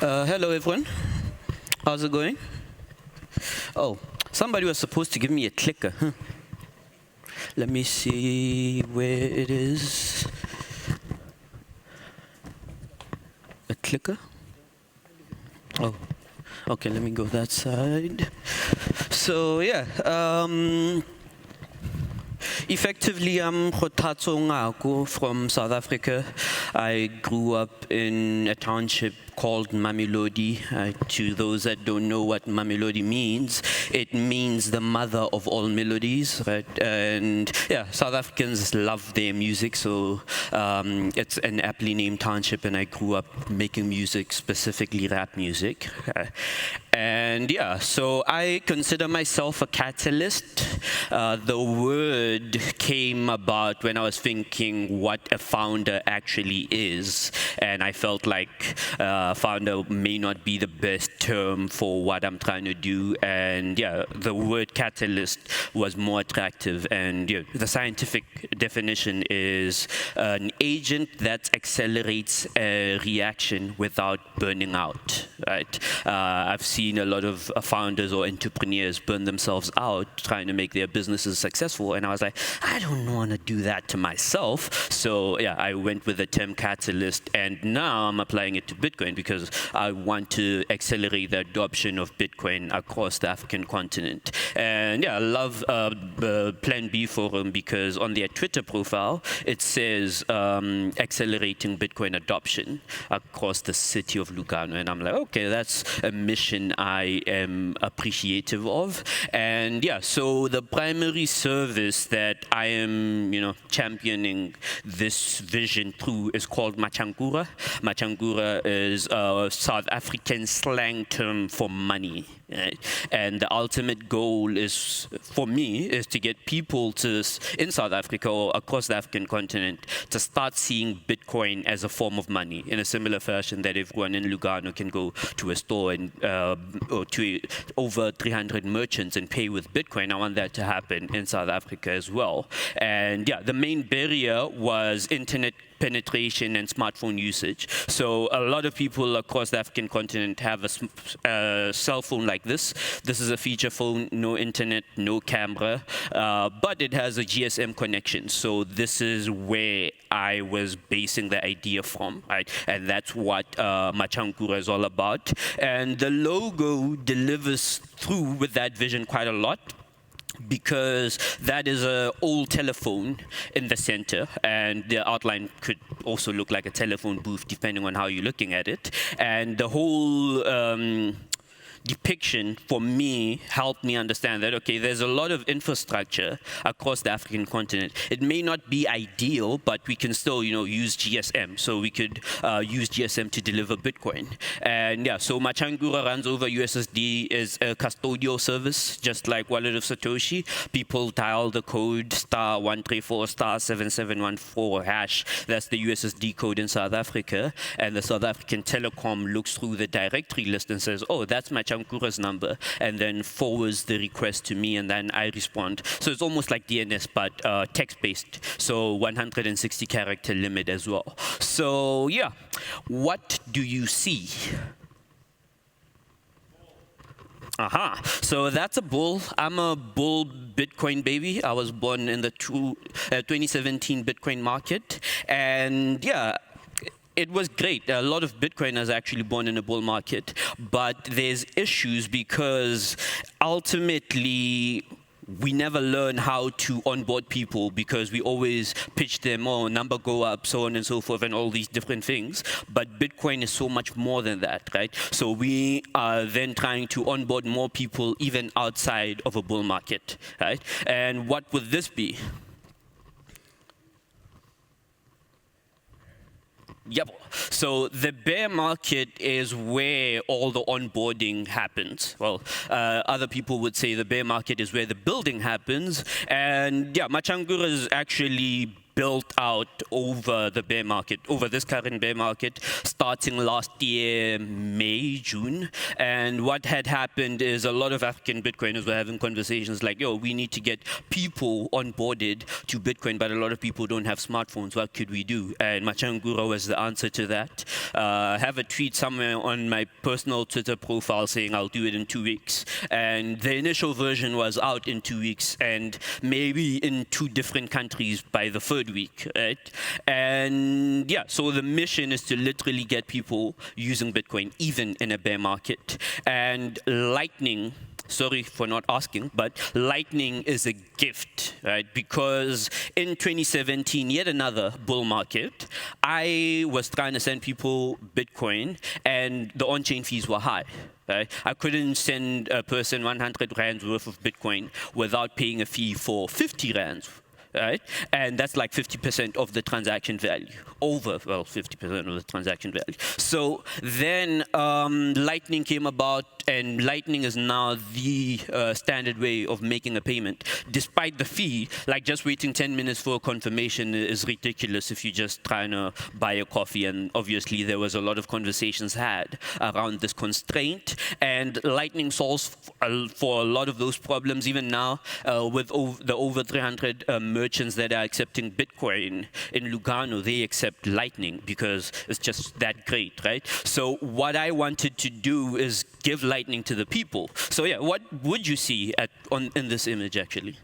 Hello, everyone. How's it going? Oh, somebody was supposed to give me a clicker. Huh? Let me see where it is. A clicker? Oh, okay, let me go that side. So, yeah. Effectively, I'm Kgothatso Ngako from South Africa. I grew up in a township called Mamelodi. To those that don't know what Mamelodi means, it means the mother of all melodies, right? And yeah, South Africans love their music, so it's an aptly named township, and I grew up making music, specifically rap music. And yeah, so I consider myself a catalyst. The word came about when I was thinking what a founder actually is, and I felt like founder may not be the best term for what I'm trying to do, and yeah, the word catalyst was more attractive. And yeah, the scientific definition is an agent that accelerates a reaction without burning out, right? I've seen a lot of founders or entrepreneurs burn themselves out trying to make their businesses successful, and I was like, I don't want to do that to myself. So yeah, I went with the term catalyst, and now I'm applying it to Bitcoin because I want to accelerate the adoption of Bitcoin across the African continent. And yeah, I love Plan B Forum because on their Twitter profile it says accelerating Bitcoin adoption across the city of Lugano, and I'm like, okay, that's a mission I am appreciative of. And yeah, so the primary service that I am, championing this vision through is called Machankura. Machankura is a South African slang term for money. Right? And the ultimate goal is, for me, is to get people in South Africa or across the African continent to start seeing Bitcoin as a form of money in a similar fashion that everyone in Lugano can go to a store and or to over 300 merchants and pay with Bitcoin. I want that to happen in South Africa as well. And yeah, the main barrier was internet penetration and smartphone usage. So a lot of people across the African continent have a cell phone like this. This is a feature phone, no internet, no camera, but it has a GSM connection. So this is where I was basing the idea from, right? And that's what Machankura is all about. And the logo delivers through with that vision quite a lot, because that is an old telephone in the center, and the outline could also look like a telephone booth depending on how you're looking at it. And the whole depiction for me helped me understand that, okay, there's a lot of infrastructure across the African continent. It may not be ideal, but we can still, use GSM. So we could use GSM to deliver Bitcoin. And yeah, so Machankura runs over USSD, is a custodial service, just like Wallet of Satoshi. People dial the code *134 *7714 hash. That's the USSD code in South Africa. And the South African Telecom looks through the directory list and says, oh, that's Machankura's number, and then forwards the request to me, and then I respond. So it's almost like DNS, but text-based. So 160 character limit as well. So yeah, what do you see? Aha, so that's a bull. I'm a bull Bitcoin baby. I was born in the 2017 Bitcoin market, and yeah, it was great. A lot of Bitcoiners are actually born in a bull market, but there's issues because ultimately we never learn how to onboard people, because we always pitch them, oh, number go up, so on and so forth, and all these different things. But Bitcoin is so much more than that, right? So we are then trying to onboard more people even outside of a bull market, right? And what would this be? Yep. So the bear market is where all the onboarding happens. Well, other people would say the bear market is where the building happens. And yeah, Machankura is actually built out over the bear market, over this current bear market, starting last year, May, June. And what had happened is a lot of African Bitcoiners were having conversations like, yo, we need to get people onboarded to Bitcoin, but a lot of people don't have smartphones. What could we do? And Machankura was the answer to that. I have a tweet somewhere on my personal Twitter profile saying I'll do it in 2 weeks. And the initial version was out in 2 weeks and maybe in 2 different countries by the 3rd week, right? And yeah, so the mission is to literally get people using Bitcoin, even in a bear market. And Lightning, sorry for not asking, but Lightning is a gift, right? Because in 2017, yet another bull market, I was trying to send people Bitcoin and the on-chain fees were high. Right? I couldn't send a person 100 rands worth of Bitcoin without paying a fee for 50 rands. Right? And that's like 50% of the transaction value, over, well, 50% of the transaction value. So then Lightning came about, and Lightning is now the standard way of making a payment. Despite the fee, like just waiting 10 minutes for a confirmation is ridiculous if you're just trying to buy a coffee, and obviously there was a lot of conversations had around this constraint, and Lightning solves for a lot of those problems. Even now, with the over 300 merchants that are accepting Bitcoin in Lugano, they accept Lightning because it's just that great, right? So what I wanted to do is give Lightning to the people. So yeah, what would you see in this image actually?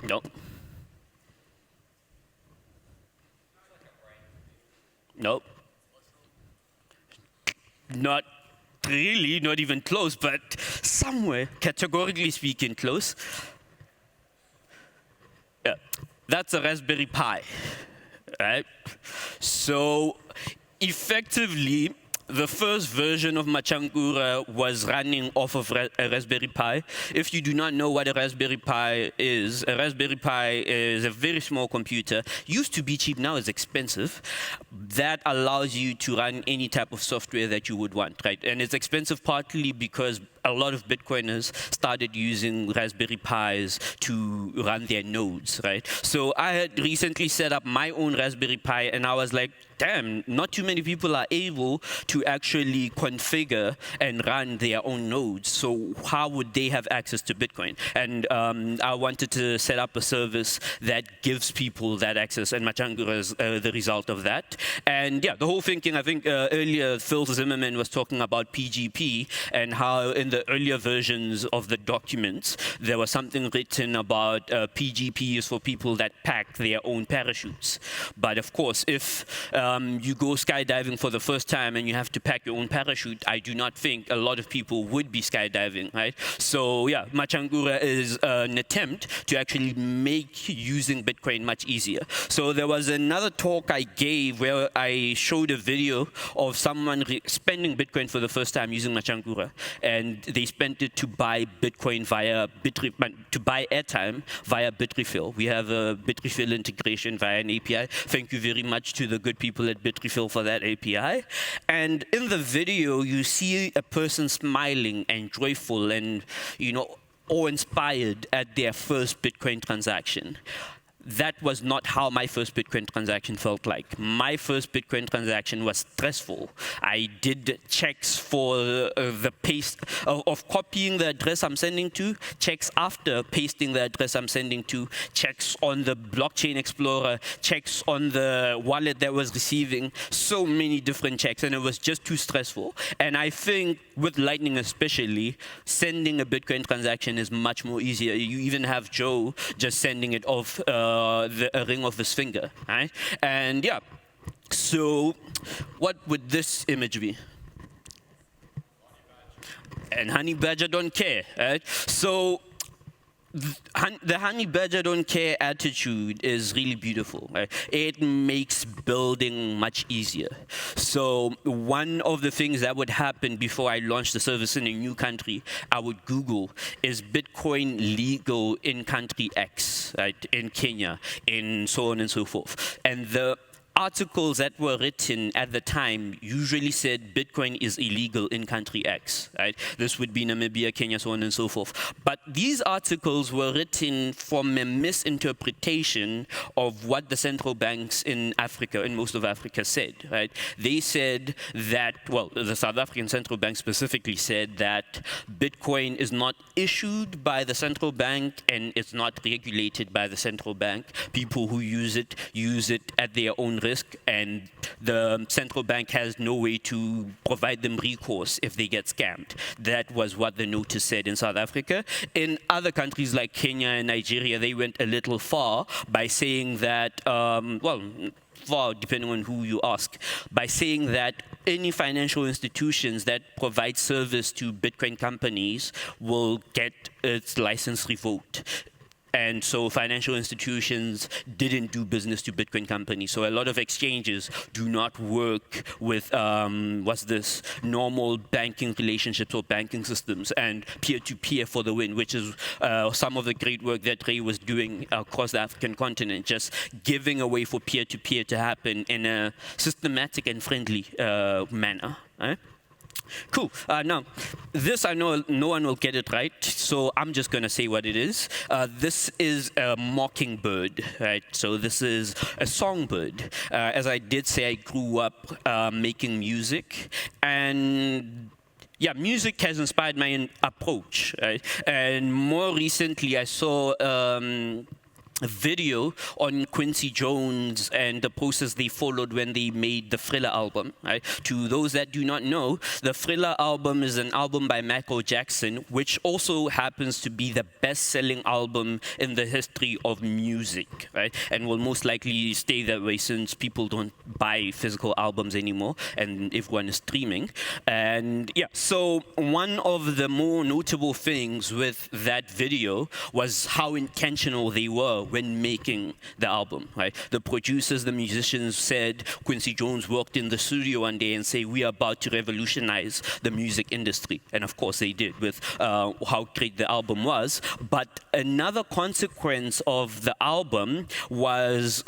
No. Nope. Not really, not even close, but somewhere, categorically speaking, close. Yeah, that's a Raspberry Pi, right? So effectively, the first version of Machankura was running off of a Raspberry Pi. If you do not know what a Raspberry Pi is, a Raspberry Pi is a very small computer. Used to be cheap, now it's expensive. That allows you to run any type of software that you would want, right? And it's expensive partly because a lot of Bitcoiners started using Raspberry Pis to run their nodes, right? So I had recently set up my own Raspberry Pi, and I was like, damn, not too many people are able to actually configure and run their own nodes. So how would they have access to Bitcoin? And I wanted to set up a service that gives people that access, and Machankura is the result of that. And yeah, the whole thinking, I think earlier Phil Zimmerman was talking about PGP and how in the earlier versions of the documents, there was something written about PGP is for people that pack their own parachutes. But of course, if you go skydiving for the first time and you have to pack your own parachute, I do not think a lot of people would be skydiving, right? So yeah, Machankura is an attempt to actually make using Bitcoin much easier. So there was another talk I gave where I showed a video of someone spending Bitcoin for the first time using Machankura, and they spent it to buy Bitcoin via to buy airtime via Bitrefill. We have a Bitrefill integration via an API. Thank you very much to the good people at Bitrefill for that API. And in the video, you see a person smiling and joyful and, you know, awe-inspired at their first Bitcoin transaction. That was not how my first Bitcoin transaction felt like. My first Bitcoin transaction was stressful. I did checks for the paste of copying the address I'm sending to, checks after pasting the address I'm sending to, checks on the blockchain explorer, checks on the wallet that was receiving, so many different checks, and it was just too stressful. And I think with Lightning especially, sending a Bitcoin transaction is much more easier. You even have Joe just sending it off a ring of his finger, right? And yeah, so what would this image be? And Honey Badger don't care, right? So the Honey Badger don't care attitude is really beautiful, right? It makes building much easier. So one of the things that would happen before I launched the service in a new country, I would Google, is Bitcoin legal in country X, right? In Kenya, in so on and so forth. And the articles that were written at the time usually said Bitcoin is illegal in country X, right? This would be Namibia, Kenya, so on and so forth. But these articles were written from a misinterpretation of what the central banks in Africa, in most of Africa, said, right? They said that, well, the South African central bank specifically said that Bitcoin is not issued by the central bank and it's not regulated by the central bank. People who use it at their own risk, and the central bank has no way to provide them recourse if they get scammed. That was what the notice said in South Africa. In other countries like Kenya and Nigeria, they went a little far by saying that, far depending on who you ask, by saying that any financial institutions that provide service to Bitcoin companies will get its license revoked. And so financial institutions didn't do business to Bitcoin companies. So a lot of exchanges do not work with, normal banking relationships or banking systems, and peer-to-peer for the win, which is some of the great work that Ray was doing across the African continent, just giving a way for peer-to-peer to happen in a systematic and friendly manner. Right? Cool. Now, this I know no one will get it right, so I'm just going to say what it is. This is a mockingbird, right? So this is a songbird. As I did say, I grew up making music, and yeah, music has inspired my approach, right? And more recently, I saw a video on Quincy Jones and the process they followed when they made the Thriller album. Right? To those that do not know, the Thriller album is an album by Michael Jackson, which also happens to be the best-selling album in the history of music, right? And will most likely stay that way since people don't buy physical albums anymore and everyone is streaming. And yeah, so one of the more notable things with that video was how intentional they were when making the album, right? The producers, the musicians said Quincy Jones walked in the studio one day and said, we are about to revolutionize the music industry. And of course they did with how great the album was. But another consequence of the album was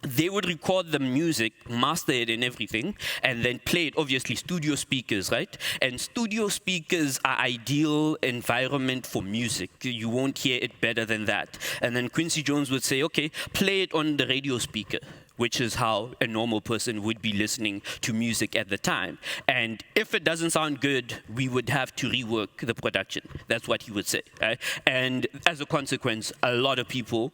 they would record the music, master it and everything, and then play it, obviously, studio speakers, right? And studio speakers are ideal environment for music. You won't hear it better than that. And then Quincy Jones would say, okay, play it on the radio speaker, which is how a normal person would be listening to music at the time. And if it doesn't sound good, we would have to rework the production. That's what he would say. Right? And as a consequence, a lot of people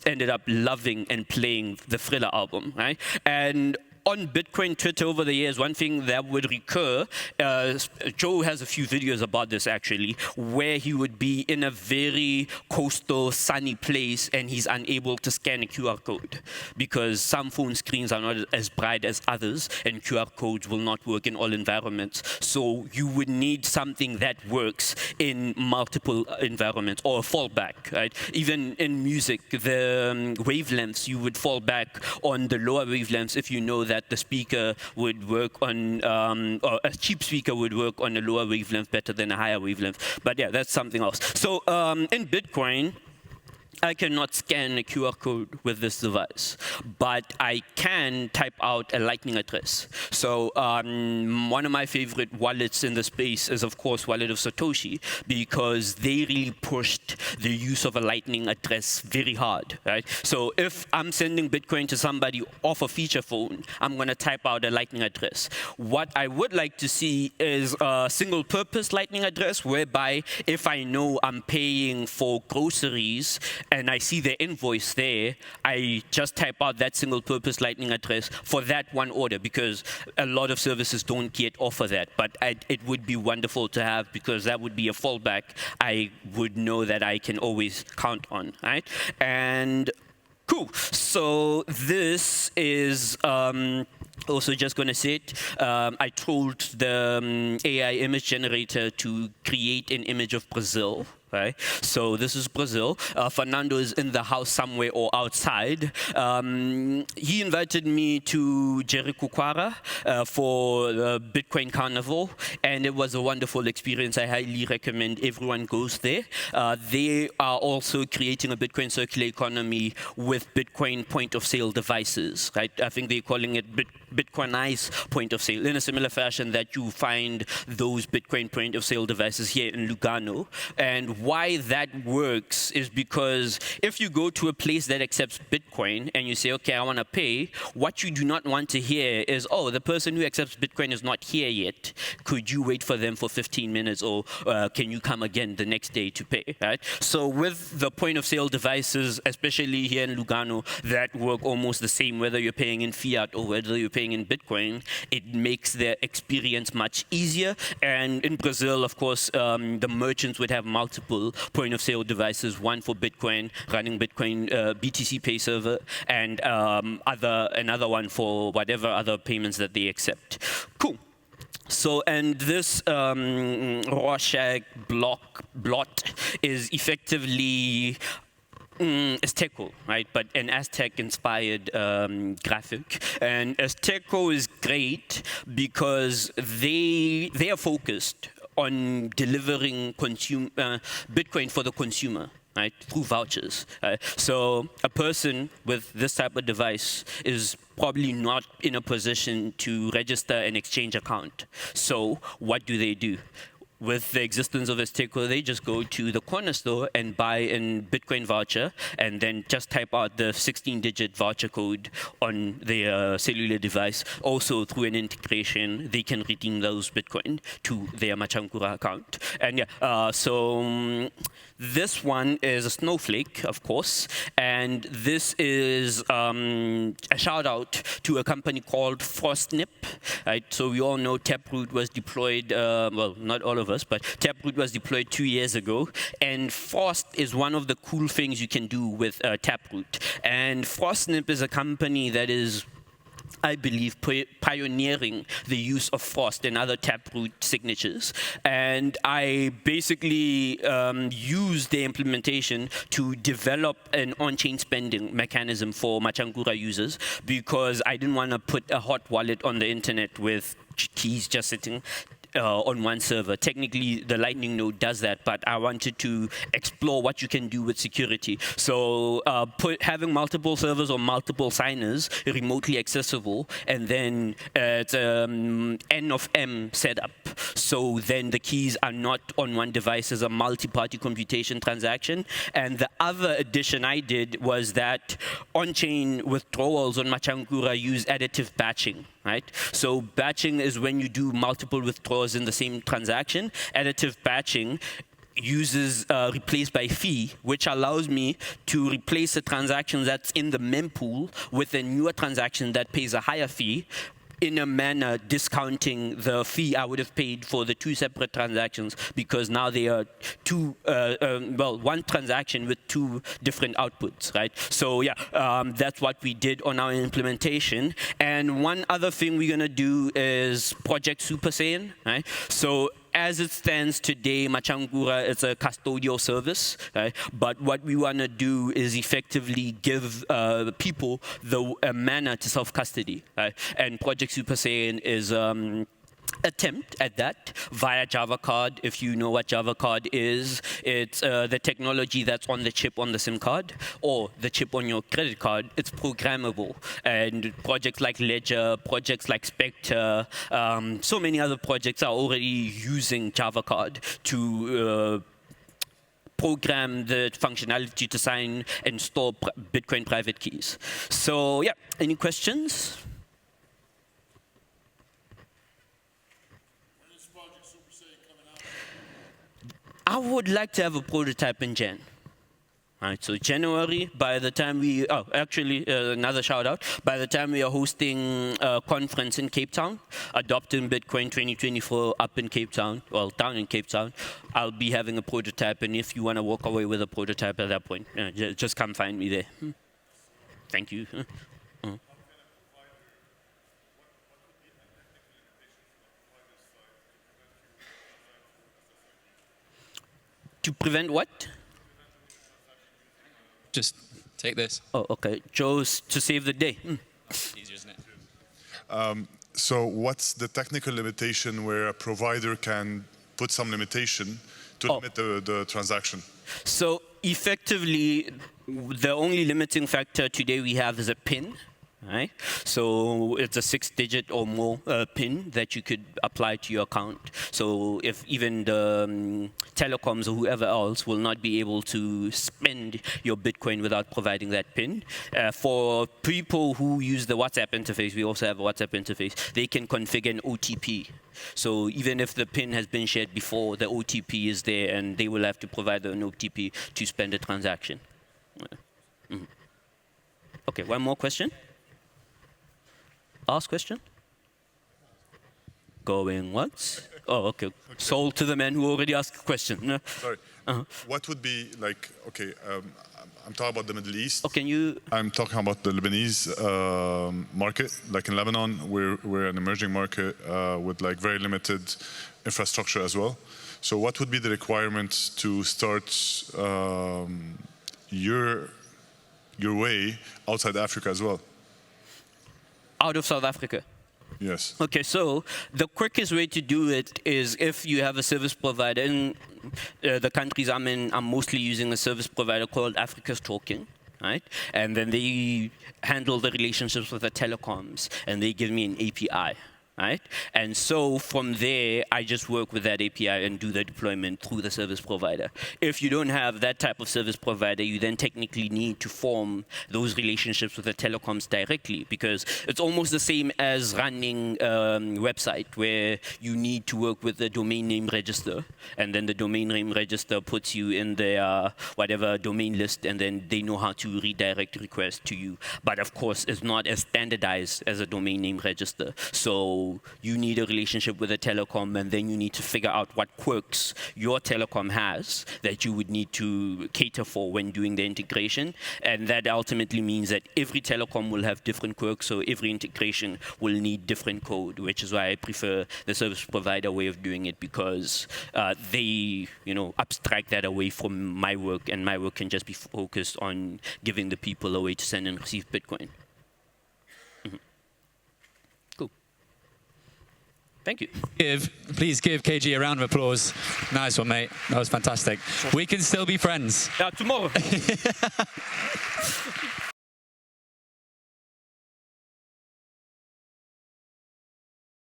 ended up loving and playing the Thriller album. Right? And on Bitcoin Twitter over the years, one thing that would recur, Joe has a few videos about this actually, where he would be in a very coastal, sunny place and he's unable to scan a QR code because some phone screens are not as bright as others and QR codes will not work in all environments. So you would need something that works in multiple environments or a fallback, right? Even in music, the wavelengths, you would fall back on the lower wavelengths if you know that the speaker would work on, or a cheap speaker would work on a lower wavelength better than a higher wavelength. But yeah, that's something else. So in Bitcoin, I cannot scan a QR code with this device, but I can type out a Lightning address. So one of my favorite wallets in the space is, of course, Wallet of Satoshi, because they really pushed the use of a Lightning address very hard, right? So if I'm sending Bitcoin to somebody off a feature phone, I'm going to type out a Lightning address. What I would like to see is a single-purpose Lightning address, whereby if I know I'm paying for groceries and I see the invoice there, I just type out that single-purpose Lightning address for that one order, because a lot of services don't yet offer that. But it would be wonderful to have, because that would be a fallback I would know that I can always count on, right? And cool. So this is also just going to say it. I told the AI image generator to create an image of Brazil, right? So this is Brazil. Fernando is in the house somewhere or outside. He invited me to Jericoacoara for the Bitcoin Carnival, and it was a wonderful experience. I highly recommend everyone goes there. They are also creating a Bitcoin circular economy with Bitcoin point of sale devices, right? I think they're calling it Bitcoinize point of sale in a similar fashion that you find those Bitcoin point of sale devices here in Lugano. And why that works is because if you go to a place that accepts Bitcoin and you say, okay, I want to pay, what you do not want to hear is, oh, the person who accepts Bitcoin is not here yet. Could you wait for them for 15 minutes, or can you come again the next day to pay, right? So with the point of sale devices, especially here in Lugano, that work almost the same, whether you're paying in fiat or whether you're paying in Bitcoin, it makes their experience much easier. And in Brazil, of course, the merchants would have multiple point of sale devices, one for Bitcoin, running Bitcoin BTC Pay server, and another one for whatever other payments that they accept. Cool. So, and this Rorschach blot is effectively Azteco, right? But an Aztec-inspired graphic. And Azteco is great because they are focused on delivering Bitcoin for the consumer, right, through vouchers. So a person with this type of device is probably not in a position to register an exchange account. So what do? With the existence of Azteco, they just go to the corner store and buy a Bitcoin voucher and then just type out the 16-digit voucher code on their cellular device. Also, through an integration, they can redeem those Bitcoin to their Machankura account. And this one is a snowflake, of course, and this is a shout out to a company called Frostnip, right? So we all know Taproot was deployed, well, not all of us, but Taproot was deployed 2 years ago, and Frost is one of the cool things you can do with Taproot. And Frostnip is a company that is, I believe, pioneering the use of Frost and other Taproot signatures. And I basically used the implementation to develop an on-chain spending mechanism for Machankura users, because I didn't want to put a hot wallet on the internet with keys just sitting on one server. Technically, the Lightning node does that, but I wanted to explore what you can do with security. So having multiple servers or multiple signers remotely accessible, and then it's N of M setup. So then the keys are not on one device as a multi-party computation transaction. And the other addition I did was that on-chain withdrawals on Machankura use additive batching. Right? So batching is when you do multiple withdrawals in the same transaction. Additive batching uses replace by fee, which allows me to replace a transaction that's in the mempool with a newer transaction that pays a higher fee, in a manner discounting the fee I would have paid for the two separate transactions, because now they are one transaction with two different outputs, right? So yeah, that's what we did on our implementation. And one other thing we're gonna do is Project Super Saiyan, right? So as it stands today, Machankura is a custodial service, right? But what we want to do is effectively give people a manner to self-custody, right? And Project Super Saiyan is attempt at that via Java card. If you know what Java card is, it's the technology that's on the chip on the SIM card or the chip on your credit card. It's programmable, and projects like Ledger, projects like Spectre, so many other projects are already using Java card to program the functionality to sign and store Bitcoin private keys. So yeah, any questions? I would like to have a prototype in Jan. All right, so January, by the time we, another shout out, by the time we are hosting a conference in Cape Town, Adopting Bitcoin 2024 up in Cape Town, well, down in Cape Town, I'll be having a prototype, and if you want to walk away with a prototype at that point, just come find me there. Thank you. To prevent what? Just take this. Oh, okay. Joe's to save the day. Easier, isn't it? So what's the technical limitation where a provider can put some limitation to limit the transaction? So effectively, the only limiting factor today we have is a PIN. Right? So it's a 6-digit or more PIN that you could apply to your account. So if even the telecoms or whoever else will not be able to spend your Bitcoin without providing that PIN. For people who use the WhatsApp interface, we also have a WhatsApp interface, they can configure an OTP. So even if the PIN has been shared before, the OTP is there and they will have to provide an OTP to spend a transaction. Mm-hmm. Okay, one more question? Last question? Going once? Oh, okay. Sold to the man who already asked a question. No? Sorry. What would be like, okay, I'm talking about the Middle East. Oh, can you? I'm talking about the Lebanese market. Like in Lebanon, we're an emerging market with like very limited infrastructure as well. So what would be the requirements to start your way outside Africa as well? Out of South Africa? Yes. Okay, so the quickest way to do it is if you have a service provider. In the countries I'm in, I'm mostly using a service provider called Africa's Talking, right? And then they handle the relationships with the telecoms, and they give me an API. Right? And so from there, I just work with that API and do the deployment through the service provider. If you don't have that type of service provider, you then technically need to form those relationships with the telecoms directly, because it's almost the same as running a website where you need to work with the domain name register, and then the domain name register puts you in their whatever domain list, and then they know how to redirect requests to you. But of course, it's not as standardized as a domain name register. So you need a relationship with a telecom, and then you need to figure out what quirks your telecom has that you would need to cater for when doing the integration. And that ultimately means that every telecom will have different quirks, so every integration will need different code, which is why I prefer the service provider way of doing it, because they, abstract that away from my work, and my work can just be focused on giving the people a way to send and receive Bitcoin. Thank you. Please give KG a round of applause. Nice one, mate. That was fantastic. We can still be friends. Yeah, tomorrow.